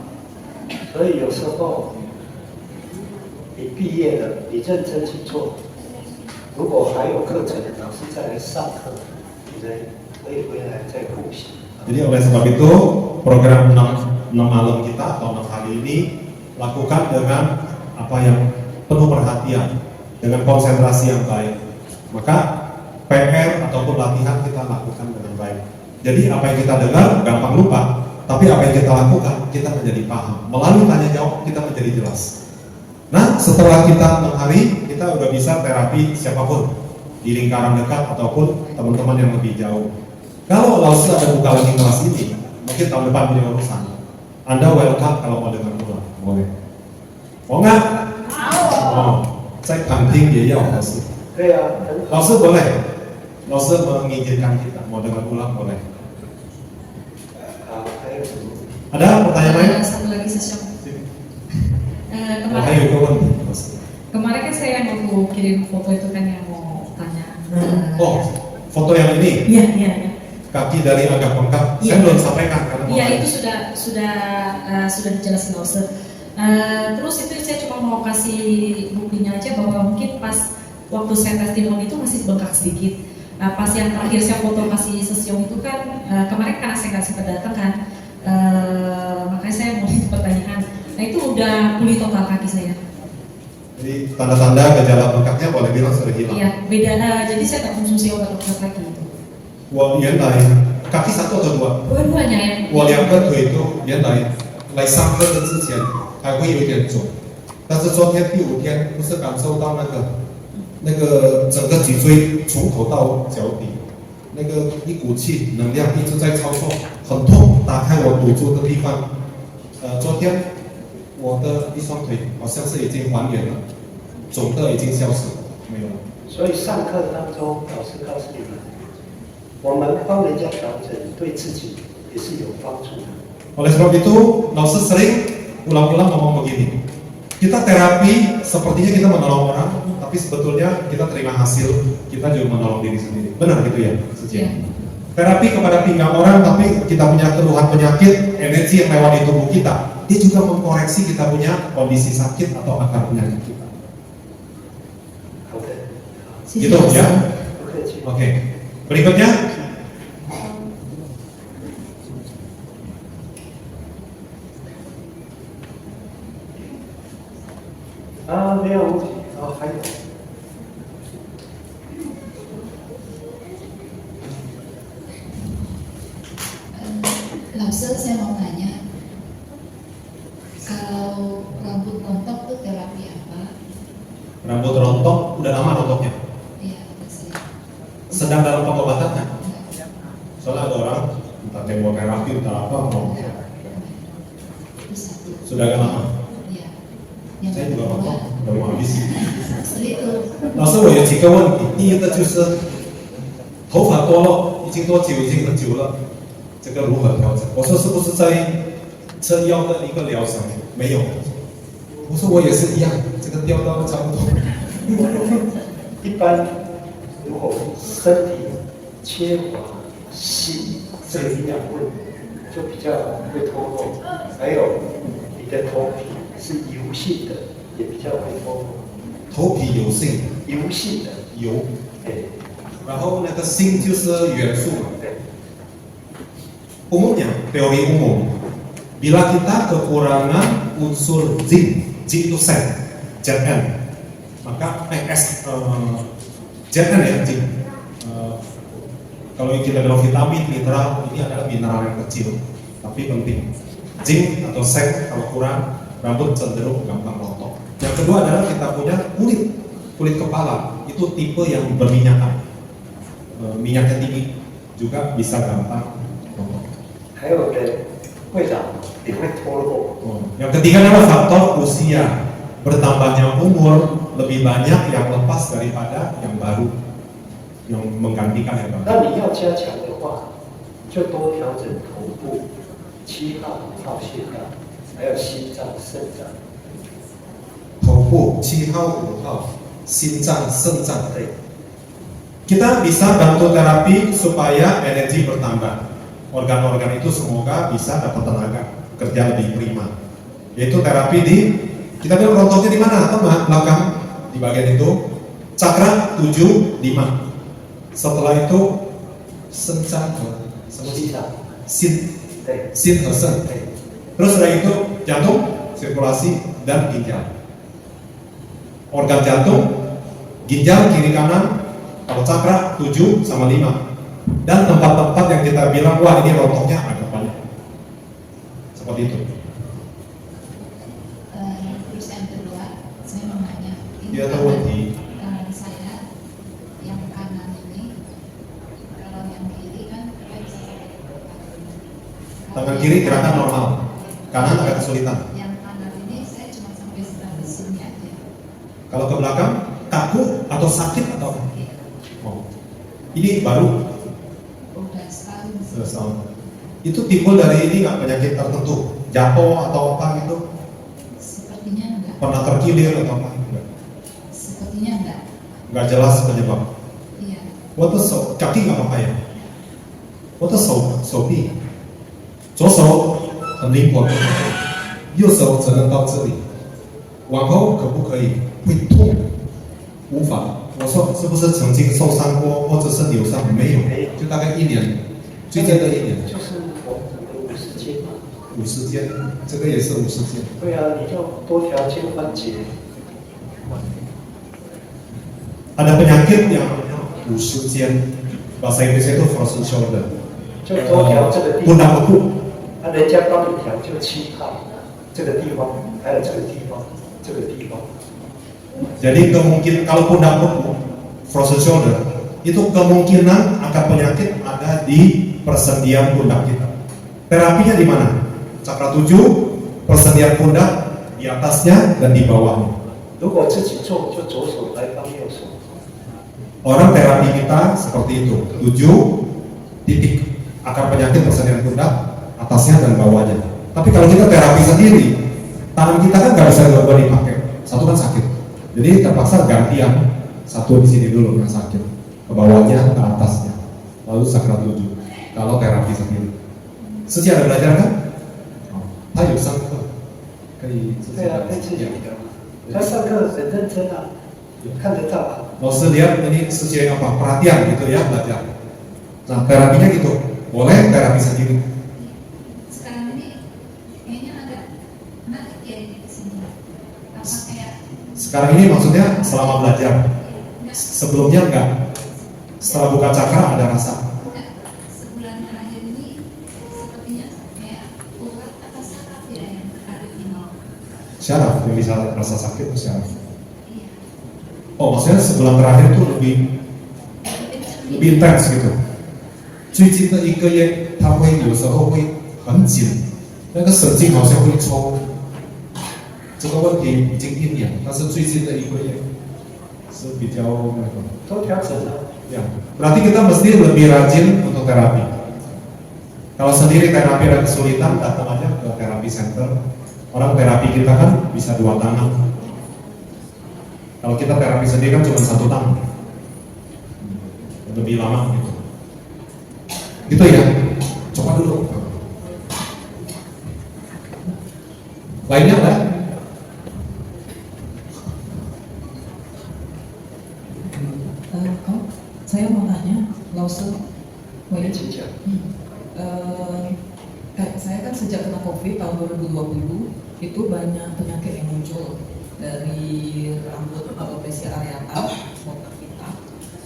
所以有时候你毕业了，你认真去做，如果还有课程，老师再来上课，你们可以回来再复习。 Jadi oleh sebab itu program 6 malam kita atau 6 hari ini lakukan dengan apa yang penuh perhatian, dengan konsentrasi yang baik. Maka PR ataupun latihan kita lakukan dengan baik. Jadi apa yang kita dengar gampang lupa, tapi apa yang kita lakukan kita menjadi paham. Melalui tanya jawab kita menjadi jelas. Nah setelah kita 6 hari kita udah bisa terapi siapapun di lingkaran dekat ataupun teman-teman yang lebih jauh. Kalau Lause ada buka lagi kelas ini, mungkin tahun depan punya urusan. Anda welcome kalau mau dengar ulang, boleh. Mau nggak? Mau. Saya penting dia ya Lause. 对啊，很好。 Lause boleh. Lause mengizinkan kita mau dengar ulang boleh. 好，还有什么？ Ada pertanyaan lain? Satu lagi session. Oh, ayo kawan. Kemarin kan saya mau kirim foto itu kan yang mau tanya. Oh, foto yang ini Iya, iya, iya. kaki dari agak bengkak. Iya. Saya belum sampaikan karena mau Iya tanya. itu sudah dijelasin Lause. Terus itu saya cuma mau kasih buktinya aja bahwa mungkin pas waktu saya testimoni itu masih bengkak sedikit. Pas yang terakhir saya foto kasih sesiong itu kan kemarin karena saya nggak sempat datang kan, makanya saya mau pertanyaan. Nah itu udah pulih total kaki saya. Jadi tanda-tanda gejala bengkaknya boleh bilang sudah hilang. Iya beda. Jadi saya tak konsumsi obat obatan kaki itu. 我原来 kaki 1 atau 2？ Dua-duanya ya. 我2个腿都原来来上课的之前还会有一点肿，但是昨天第5天不是感受到那个整个脊椎从头到脚底那个一股气能量一直在操作，很痛，打开我堵住的地方。昨天我的一双腿好像是已经还原了，肿的已经消失了，没有了。所以上课当中，老师告诉你们，我们帮人家调整，对自己也是有帮助的。 Oleh sebab itu, Lause sering ulang-ulang ngomong begini. Kita terapi, sepertinya kita menolong orang, tapi sebetulnya kita terima hasil, kita juga menolong diri sendiri. Benar gitu ya, Suci? Iya. Terapi kepada pinggang orang, tapi kita punya keluhan penyakit, energi yang lewat di tubuh kita, dia juga mengkoreksi kita punya kondisi sakit atau akar penyakit kita. 好的， Gitu ya. 不客气。 Oke. Berikutnya,啊，没有问题。啊，还有。 Lobster, saya mau tanya, kalau rambut rontok itu terapi apa? rambut rontok, udah lama rontoknya. Iya, kasih. Sedang dalam pengobatan kan? Soalnya ada orang, entah kemoterapi, entah apa, mau Itu satu. sudah agak lama. Iya. Yang Saya juga kedua, rontok, udah mau habis. itu 老师，我有几个问题。第一个就是头发多了，已经多久？已经很久了，这个如何调整？我说是不是在吃药的一个疗程？没有。我说我也是一样，这个掉到差不多。一般如果身体缺乏锌这个营养问题，就比较会脱落。还有你的头皮是油性的，也比较会脱落。头皮有性，油性的，油，对然后那个锌就是元素嘛。对， Umumnya, teori umum, bila kita kekurangan unsur zinc, zinc itu Zn, maka Zn ya zinc. Kalau kita bilang vitamin, mineral, ini adalah mineral yang kecil, tapi penting. Zinc atau seng kalau kurang, rambut cenderung gampang rontok. Yang kedua adalah kita punya kulit kepala, itu tipe yang berminyakan, minyaknya tinggi, juga bisa gampang rontok. 还有的会长也会脱落。 Yang ketiga adalah faktor usia. Bertambahnya umur, lebih banyak yang lepas daripada yang baru, yang menggantikan yang baru. 那你要加强的话，就多调整头部、7号、5号血管，还有心脏、肾脏。 头部7号、5号、心脏、肾脏。 对， Kita bisa bantu terapi supaya energi bertambah. Organ-organ itu semoga bisa dapat tenaga, kerja lebih prima. Yaitu terapi di, kita bilang rontoknya di mana? Tengah, belakang, di bagian itu. Cakra 7, 5. Setelah itu sencan,心脏， sin, 对 sin 和肾。 对， Terus setelah itu jantung, sirkulasi, dan ginjal. Organ jantung, ginjal kiri kanan, kalau cakra 7 sama 5. Dan tempat-tempat yang kita bilang, wah ini rontoknya agak banyak. Seperti itu. terus yang kedua, saya mau nanya, ini Dia tahu di tangan saya yang kanan ini, kalau yang kiri kan tangan kiri gerakan normal, kanan agak kesulitan. Yang kanan ini saya cuma sampai di sini aja. Kalau ke belakang, kaku atau sakit atau oh. Ini baru Udah setahun. setahun. Itu timbul dari ini nggak penyakit tertentu, jatuh atau apa gitu, Sepertinya enggak. pernah terkilir atau apa? Enggak. Sepertinya enggak. Nggak jelas penyebab. Iya. 我的手 kaki nggak apa-apa ya? 我的手臂，左手很灵活，右手只能到这里，往后可不可以？会痛，无法。我说是不是曾经受伤过，或者是扭伤？没有，就大概1年，最近的1年就是我们的50肩嘛。 ，50肩，这个也是50肩。对啊，你就多调肩关节。 Ada penyakit yang 50肩，bahasa Inggrisnya itu frozen shoulder， 就多调这个地 pundak 方， beku。 那人家帮你调就7号，这个地方，还有这个地方，这个地方。 Jadi kemungkinan kalau pundak beku, frozen shoulder, itu kemungkinan akan penyakit ada di persendian pundak kita. Terapinya di mana? Cakra 7, persendian pundak di atasnya dan di bawahnya. 如果自己做，就左手来帮右手。 Orang terapi kita seperti itu, 7 titik akar penyakit persendian pundak, atasnya dan bawahnya. Tapi kalau kita terapi sendiri, tangan kita kan nggak bisa dua-dua dipakai, satu kan sakit. Jadi terpaksa gantian, satu di sini dulu yang sakit, ke bawahnya, ke atasnya, lalu cakra 7. kalau terapi sendiri. Setia ada belajar kan? Oh, 他有上课，可以自己对啊，可以自己的嘛。他上课很认真啊，看得到啊。 老师lihat ini sesuai apa perhatian gitu ya belajar. Nah terapinya gitu, boleh terapi sendiri. Sekarang ini kayaknya agak menarik ya ini kesini. Apa kayak Sekarang ini maksudnya selama belajar, enggak, sebelumnya enggak. Setelah buka cakra ada rasa. enggak, sebulan terakhir ini sepertinya kayak urat atas saraf ya yang ada di nol. Syaraf yang bisa rasa sakit itu syaraf. Iya. Oh maksudnya sebulan terakhir itu lebih intens gitu. 最近的一个月，它会有时候会很紧，那个神经好像会抽。这个问题已经1年，但是最近的一个月是比较那个。 都调整了。 Ya, berarti kita mesti lebih rajin untuk terapi. Kalau sendiri terapi ada kesulitan, datang aja ke terapi center. Orang terapi kita kan bisa 2 tangan. Kalau kita terapi sendiri kan cuma 1 tangan. Lebih lama gitu. Gitu ya. Coba dulu. Lainnya ada? Saya mau tanya, Lause, 我也请教。 saya kan sejak kena COVID tahun 2020 itu banyak penyakit yang muncul dari rambut alopecia areata, botak kita,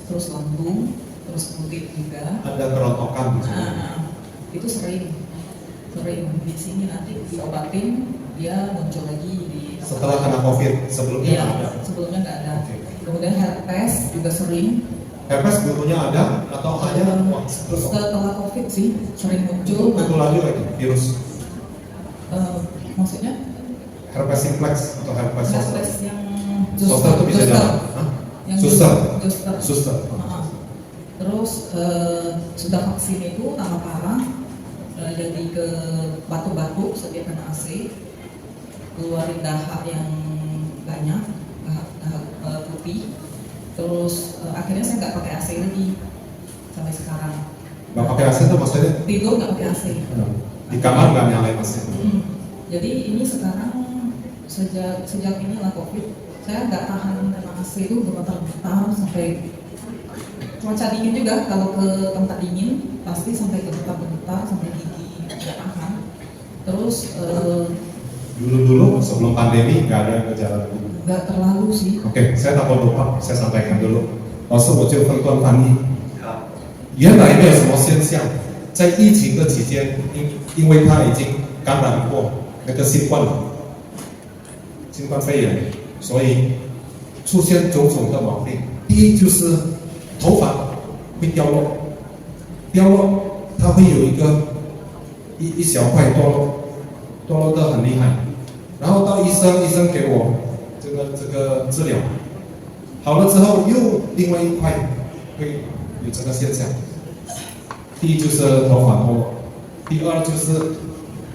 terus lambung, terus kulit juga. Ada kerontokan di sini. Itu sering di sini nanti diobatin dia muncul lagi di Setelah kena COVID, sebelumnya iya, ada. sebelumnya nggak ada. Oke. Kemudian herpes juga sering. Herpes dulunya ada atau hanya terus Setelah COVID sih sering muncul. itu lagi virus Maksudnya herpes simplex atau herpes zoster. herpes yang Zoster itu bisa jalan. Hah? yang Suster. Suster. Suster. Terus sudah vaksin itu tambah parah, jadi ke batuk-batuk setiap kena AC, keluarin dahak yang banyak, dahak putih. Terus akhirnya saya nggak pakai AC lagi sampai sekarang. Nggak pakai AC itu maksudnya Tidur nggak pakai AC. di kamar nggak nyalain AC. Jadi ini sekarang sejak inilah COVID, saya nggak tahan kena AC itu bergetar-getar sampai cuaca dingin juga. Kalau ke tempat dingin pasti sampai getar-getar sampai gigi nggak tahan. Terus Dulu sebelum pandemi nggak ada gejala itu. nggak terlalu sih. Oke, saya takut lupa, saya sampaikan dulu. 老师，我就分段翻译。好，原来没有什么现象，在疫情的期间，因为他已经感染过那个新冠肺炎，所以出现种种的毛病。第一就是头发会掉落，它会有一小块堕落得很厉害。然后到医生给我这个治疗，好了之后又另外一块会有这个现象。第一就是头发脱落，第二就是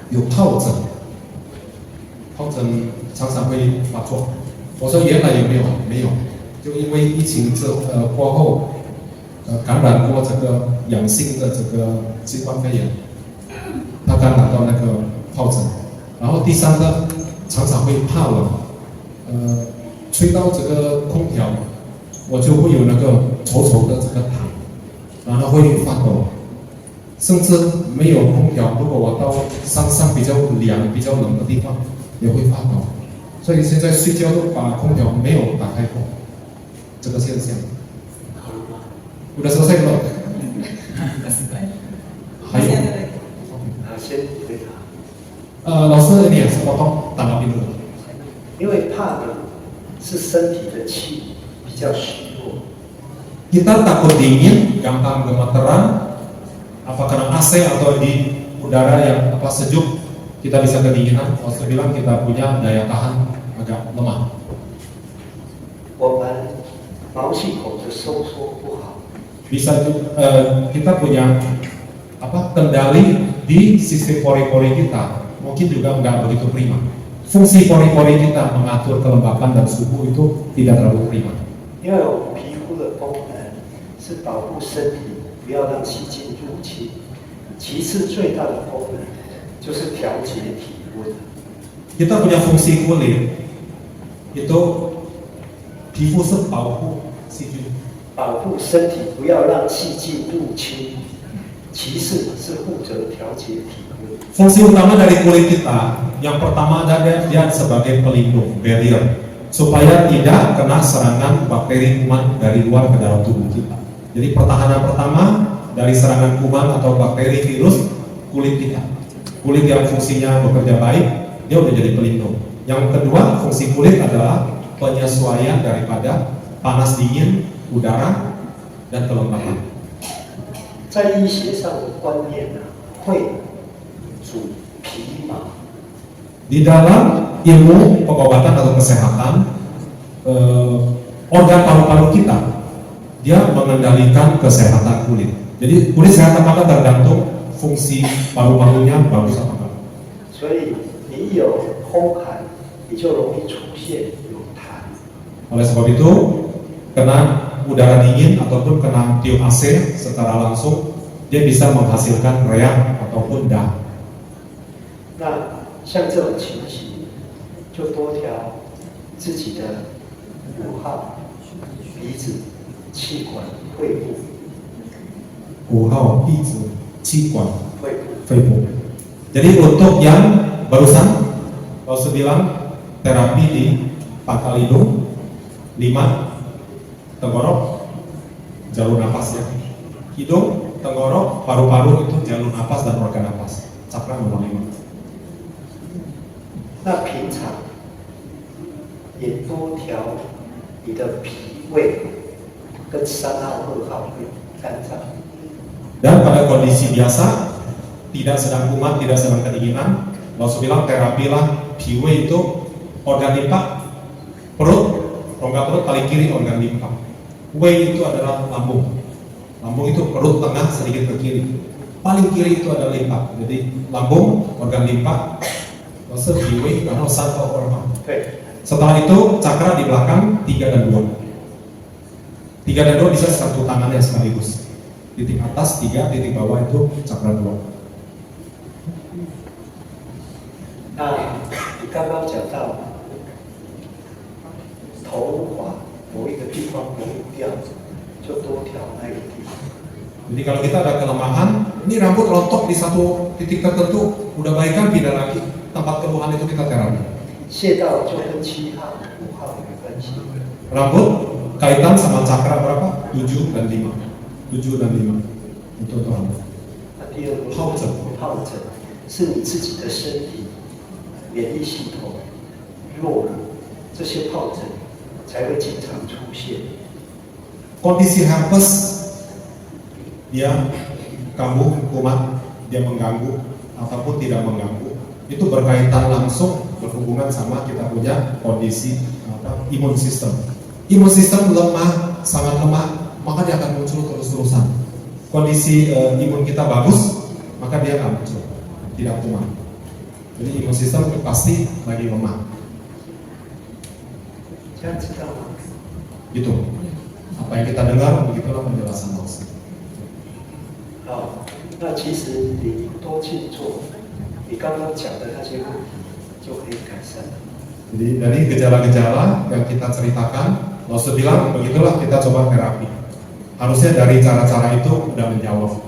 有疱疹，疱疹常常会发作。我说原来有没有？没有，就因为疫情过后，感染过这个阳性的这个新冠肺炎，他感染到那个疱疹。然后第三个常常会怕冷，吹到这个空调，我就会有那个稠稠的这个痰，然后会发抖。甚至没有空调，如果我到山上比较凉、比较冷的地方，也会发抖。所以现在睡觉都把空调没有打开过，这个现象。udah selesai belum? 还有，先回答。老师你也是potong tanggapi dulu。因为怕冷是身体的气比较虚弱， Kita takut dingin, gampang gemeteran, apa karena AC atau di udara yang sejuk kita bisa kedinginan. Maksud bilang kita punya daya tahan agak lemah. 我们毛细孔的收缩不好， Bisa kita punya kendali di sisi pori-pori kita mungkin juga nggak begitu prima. Fungsi pori-pori kita mengatur kelembapan dan suhu itu tidak terlalu prima. 因为我们皮肤的功能是保护身体，不要让细菌入侵。其次最大的功能就是调节体温。 Kita punya fungsi kulit itu皮肤是保护细菌，保护身体不要让细菌入侵，其次是负责调节体温。 Fungsi utama dari kulit kita, yang pertama adalah dia sebagai pelindung, barrier, supaya tidak kena serangan bakteri kuman dari luar ke dalam tubuh kita. Jadi pertahanan pertama dari serangan kuman atau bakteri virus kulit kita. Kulit yang fungsinya bekerja baik, dia udah jadi pelindung. Yang kedua, fungsi kulit adalah penyesuaian daripada panas dingin udara dan kelembapan. 在医学上的观念呢，会主皮毛， Di dalam ilmu pengobatan atau kesehatan, organ paru-paru kita dia mengendalikan kesehatan kulit. Jadi kulit sehat apakah tergantung fungsi paru-parunya bagus apa enggak. 所以你有风寒，你就容易出现有痰。 Oleh sebab itu, kena udara dingin ataupun kena tiup AC secara langsung, dia bisa menghasilkan reak ataupun dah. 那像这种情形，就多调自己的5号、鼻子、气管、肺部、 5号鼻子、气管、肺部。肺部. Jadi untuk yang barusan, kalau saya bilang terapi di pangkal hidung, 5 tenggorok, jalur nafas ya. Hidung, tenggorok, paru-paru itu jalur nafas dan organ nafas. Cakra nomor 5. 那平常也多调你的脾胃跟3号、2号跟肝脏。 Dan pada kondisi biasa, tidak sedang kumat, tidak sedang kedinginan, Rasul bilang terapilah piwe itu organ limpa, perut, rongga perut paling kiri organ limpa. Wei itu adalah lambung. Lambung itu perut tengah sedikit ke kiri. Paling kiri itu adalah limpa. Jadi lambung, organ limpa, Rasul piwe karena satu organ. Setelah itu cakra di belakang 3 dan 2. 3 dan 2 bisa satu tangannya sekaligus. Titik atas 3, titik bawah itu cakra 2. 那你刚刚讲到头发某一个地方容易掉，就多调那个地方。 Jadi kalau kita ada kelemahan, ini rambut rontok di satu titik tertentu, udah baikan pindah lagi. Tempat keluhan itu kita terapi. 穴道就跟7号、5号有关系。 Rambut kaitan sama cakra berapa? 7 dan 5. 7 dan 5. Itu untuk rambut. 那第二个疱疹疱疹是你自己的身体免疫系统弱了，这些疱疹才会经常出现。 Kondisi herpes, dia kambuh, kumat, dia mengganggu ataupun tidak mengganggu, itu berkaitan langsung berhubungan sama kita punya kondisi imun sistem. Imun sistem lemah, sangat lemah, maka dia akan muncul terus-terusan. Kondisi imun kita bagus, maka dia akan muncul, tidak kumat. Jadi imun sistem pasti lagi lemah. 这样知道吗？ Gitu. Apa yang kita dengar, begitulah penjelasan Rasul. 好，那其实你多去做，你刚刚讲的那些问题就可以改善了。 Jadi dari gejala-gejala yang kita ceritakan, Rasul bilang begitulah kita coba terapi. Harusnya dari cara-cara itu udah menjawab.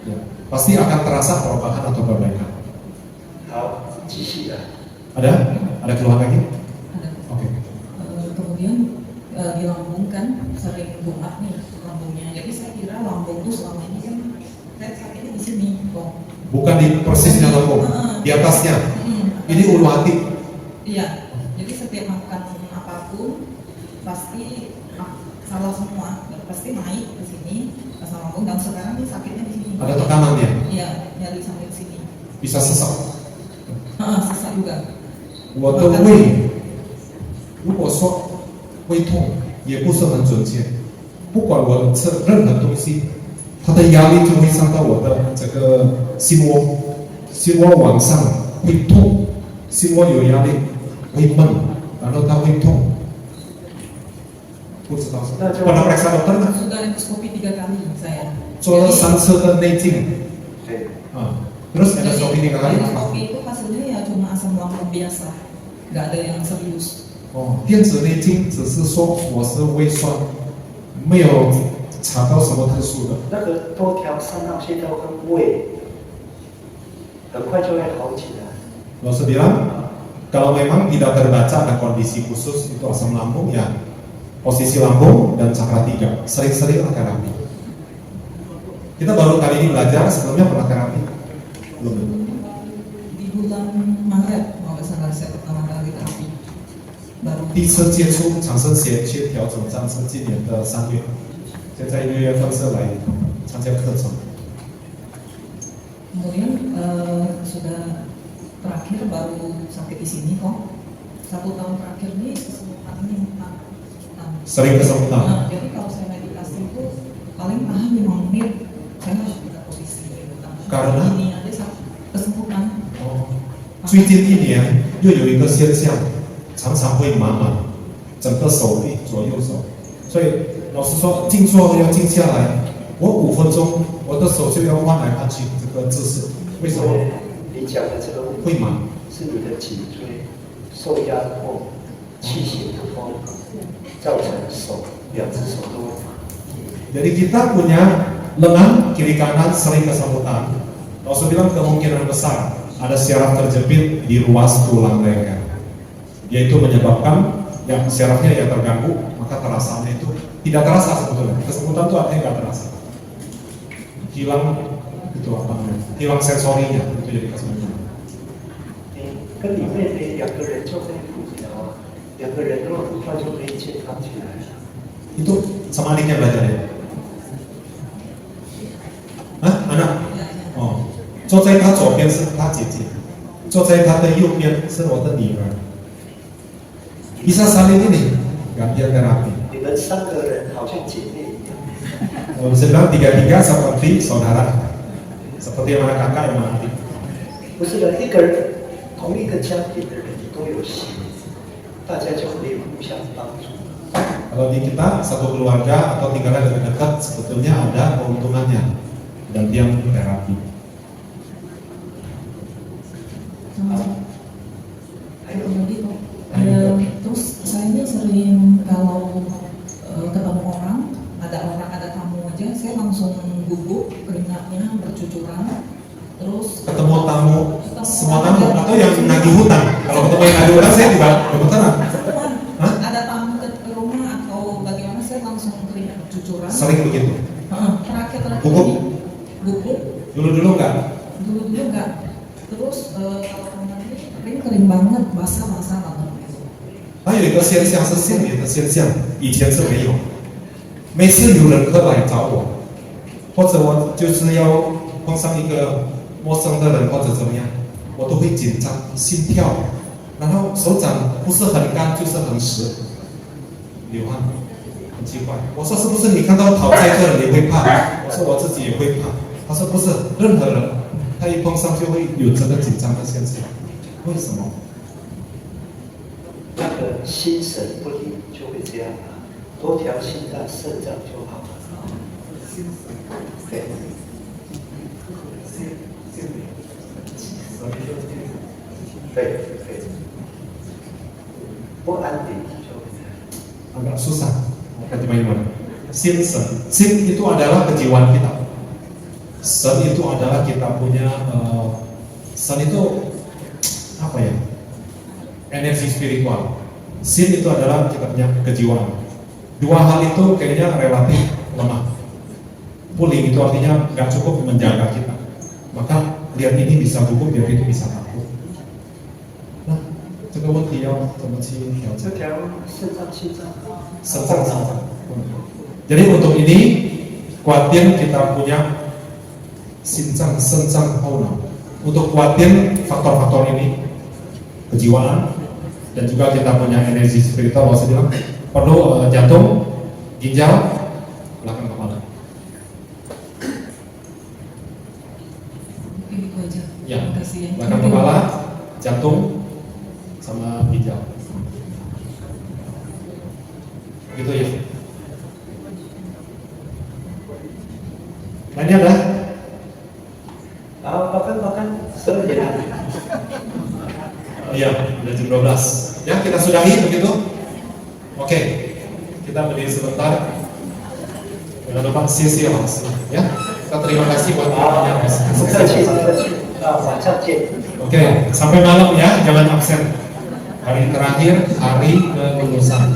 Ya, pasti akan terasa perubahan atau perbaikan. 好，继续来。 Ada keluhan lagi? Ada. Oke. Kemudian di lambung kan sering bengkak nih lambungnya. Jadi saya kira lambung itu selama ini kan saya sakitnya di sini kok. Bukan di persisnya lambung, di atasnya. Ini ulu hati. Iya. Jadi setiap makan apapun pasti salah semua, pasti naik ke sini ke lambung dan sekarang ini sakitnya di sini. Ada tekanannya. Iya, nyari sampai ke sini. Bisa sesak. Sesak juga. 我的胃如果说胃痛也不是很准确，不管我吃任何东西，它的压力就会上到我的这个心窝，心窝往上会痛，心窝有压力会闷，然后它会痛。不知道是 pernah periksa dokter nggak? Sudah endoskopi 3 kali saya. 做了3次的内镜，对。Terus endoskopi tiga kali. endoskopi itu hasilnya ya cuma asam lambung biasa, nggak ada yang serius.哦，电子内镜只是说我是胃酸，没有查到什么特殊的。那个多条肾上腺素跟胃，很快就会好起来。 Lalu bilang, kalau memang tidak terbaca ada kondisi khusus itu asam lambung ya, posisi lambung dan cakra 3 sering-seringlah terapi. Kita baru kali ini belajar, sebelumnya pernah terapi? Belum. Di bulan Maret kalau nggak salah saya pertama kali terapi. Baru 第一次接触长生协协调整战是今年的3月，现在6月份是来参加课程。 kemudian sudah terakhir baru sampai di sini kok. 1 tahun terakhir ini kesemutannya 4 tahun. Sering kesemutan. Nah, jadi kalau saya meditasi itu paling tahan 5 menit saya harus pindah posisi gitu. Karena? Ini aja kesemutan. 哦，最近1年又有一个现象，常常会麻麻，整个手臂左右手，所以老师说静坐要静下来，我5分钟我的手就要换来换去这个姿势，为什么你讲的这个问题会麻？是你的颈椎受压迫、气血不通，造成手2只手都会麻。 Jadi kita punya lengan kiri kanan sering kesemutan. Lalu bilang kemungkinan besar ada syaraf terjepit di ruas tulang leher, yaitu menyebabkan yang syarafnya yang terganggu, maka terasanya itu tidak terasa sebetulnya. Kesemutan itu artinya nggak terasa, hilang itu apa namanya? Hilang sensorinya itu jadi kesemutan. 跟里面的2个人做这个辅疗啊，2个人都很快就可以健康起来了。 Itu sama adiknya belajar ya? Hah? Anak? Oh, 坐在他左边是他姐姐，坐在他的右边是我的女儿。Bisa saling ini, gantian terapi. 你们3个人好像姐妹一样。 Kalau bisa bilang tiga-tiga seperti saudara, seperti mana kakak yang mana adik. 不是的，一个人同一个家庭的人都有心，大家就可以互相帮助。 Kalau di kita satu keluarga atau tinggalnya dekat-dekat, sebetulnya ada keuntungannya dan dia terapi. 还有 Terus saya ini sering kalau ketemu orang, ada tamu aja, saya langsung gugup, keringatnya bercucuran. Terus Ketemu tamu, semua tamu atau yang nagih hutang. Kalau ketemu yang nagih hutang saya tidak gemeteran. Hah? ada tamu ke rumah atau bagaimana saya langsung keringat bercucuran. Sering begitu. Terakhir Gugup? gugup. Dulu-dulu enggak. Dulu enggak. Terus kalau kering banget, basah banget. 还有一个现象是性别的现象，以前是没有。每次有人客来找我，或者我就是要碰上一个陌生的人或者怎么样，我都会紧张，心跳，然后手掌不是很干就是很湿，流汗，很奇怪。我说是不是你看到讨债客人你会怕？我说我自己也会怕。他说不是，任何人他一碰上就会有这个紧张的现象，为什么？ 那个心神不宁就会这样啊，多条心脏、肾脏就好了。对，对对，不安定就会这样。 agak susah. Bagaimana? Sin itu adalah kejiwaan kita. Sen itu adalah kita punya sen itu apa ya? Energi spiritual. Sin itu adalah kita punya kejiwaan. Dua hal itu kayaknya relatif lemah. Pulih itu artinya nggak cukup menjaga kita. Maka lihat ini bisa gugup, lihat itu bisa takut. Nah, 这个问题要怎么去调整？这条肾脏、心脏， Sensang. Jadi untuk ini kuatin kita punya sincang, sensang, fauna. Untuk kuatin faktor-faktor ini kejiwaan dan juga kita punya energi spiritual. Saya bilang perlu jantung, ginjal, belakang kepala. Itu aja. Ya, Terima kasih ya. belakang kepala, jantung, sama ginjal. Gitu ya. Lainnya ada? makan iya, udah jam 12. Ya, kita sudahi begitu? Oke, kita berdiri sebentar. Jangan lupa sisi langsung, ya. Kita terima kasih buat doanya. 不客气，不客气，晚上见。 Oke, sampai malam ya, jangan absen. Hari terakhir, hari kelulusan.